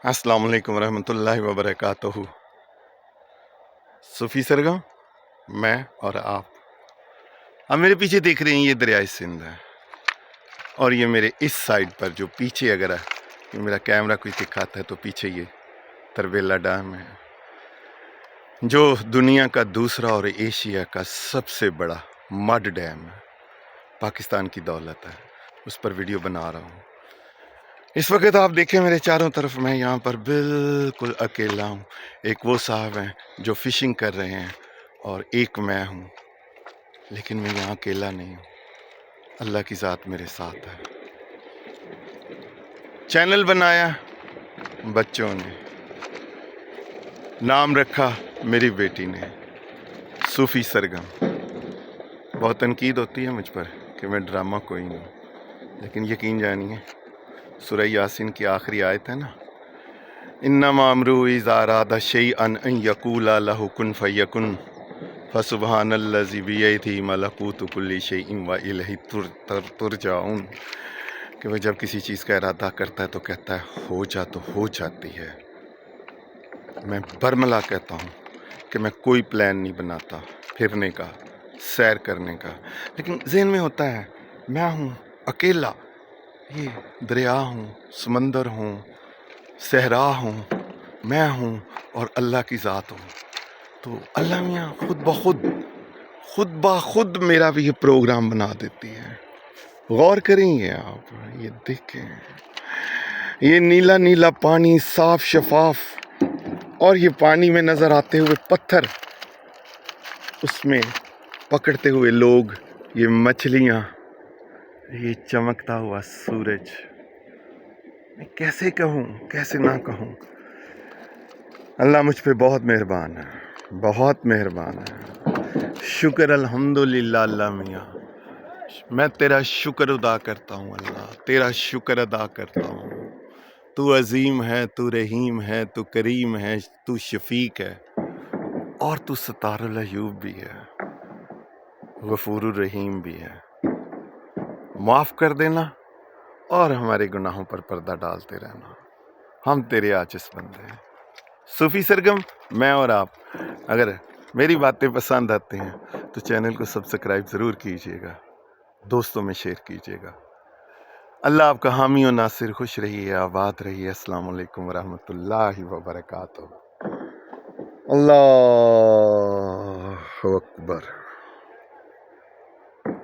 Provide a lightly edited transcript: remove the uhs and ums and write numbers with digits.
अस्सलाम वालेकुम रहमतुल्लाहि व बरकातहू। सूफी सरगम, मैं और आप मेरे पीछे देख रहे हैं, ये दरियाए सिंध है। और ये मेरे इस साइड पर जो पीछे, अगर ये मेरा कैमरा कोई दिखाता है तो पीछे ये तरबेला डैम है, जो दुनिया का दूसरा और एशिया का सबसे बड़ा मड डैम है। पाकिस्तान की दौलत है, उस पर वीडियो बना रहा हूँ। इस वक्त आप देखें मेरे चारों तरफ, मैं यहाँ पर बिल्कुल अकेला हूँ। एक वो साहब हैं जो फिशिंग कर रहे हैं और एक मैं हूँ, लेकिन मैं यहाँ अकेला नहीं हूँ। अल्लाह की ज़ात मेरे साथ है। चैनल बनाया बच्चों ने, नाम रखा मेरी बेटी ने, सूफी सरगम। बहुत तनकीद होती है मुझ पर कि मैं ड्रामा कोई नहीं, लेकिन यकीन जानिए, सूरह यासीन की आखिरी आयत है ना, इन्नमा अमरुहु इज़ा अरादा शैअन अन यक़ूला लहु कुन फयकुन फसुब्हानल्लज़ी बियदिही मलकूतु कुल्ली शैइन व इलैहि तुरजाऊन। कि वह जब किसी चीज़ का इरादा करता है तो कहता है हो जा, तो हो जाती है। मैं बरमला कहता हूँ कि मैं कोई प्लान नहीं बनाता फिरने का, सैर करने का, लेकिन ज़हन में होता है मैं हूँ अकेला, ये दरिया हूँ, समंदर हूँ, सहरा हूँ, मैं हूँ और अल्लाह की ज़ात हूँ। तो अल्लाह मियाँ खुद ब खुद मेरा भी ये प्रोग्राम बना देती है। गौर करेंगे आप, ये देखें, ये नीला नीला पानी, साफ शफाफ, और ये पानी में नज़र आते हुए पत्थर, उसमें पकड़ते हुए लोग, ये मछलियाँ, ये चमकता हुआ सूरज। मैं कैसे कहूँ, कैसे ना कहूँ। अल्लाह मुझ पे बहुत मेहरबान है, बहुत मेहरबान है। शुक्र अल्हम्दुलिल्लाह। अल्लाह मियाँ, मैं तेरा शुक्र अदा करता हूँ। अल्लाह तेरा शुक्र अदा करता हूँ। तू अजीम है, तू रहीम है, तू करीम है, तू शफीक है, और तू सत्तारुल अयूब भी है, गफूरुर रहीम भी है। माफ़ कर देना और हमारे गुनाहों पर पर्दा डालते रहना। हम तेरे आजिज़ बंदे हैं। सूफी सरगम, मैं और आप। अगर मेरी बातें पसंद आती हैं तो चैनल को सब्सक्राइब ज़रूर कीजिएगा, दोस्तों में शेयर कीजिएगा। अल्लाह आपका हामी और नासिर। खुश रहिए, आबाद रहिए। अस्सलाम वालेकुम रहमतुल्लाहि व बरकातहू। अल्लाहु अकबर।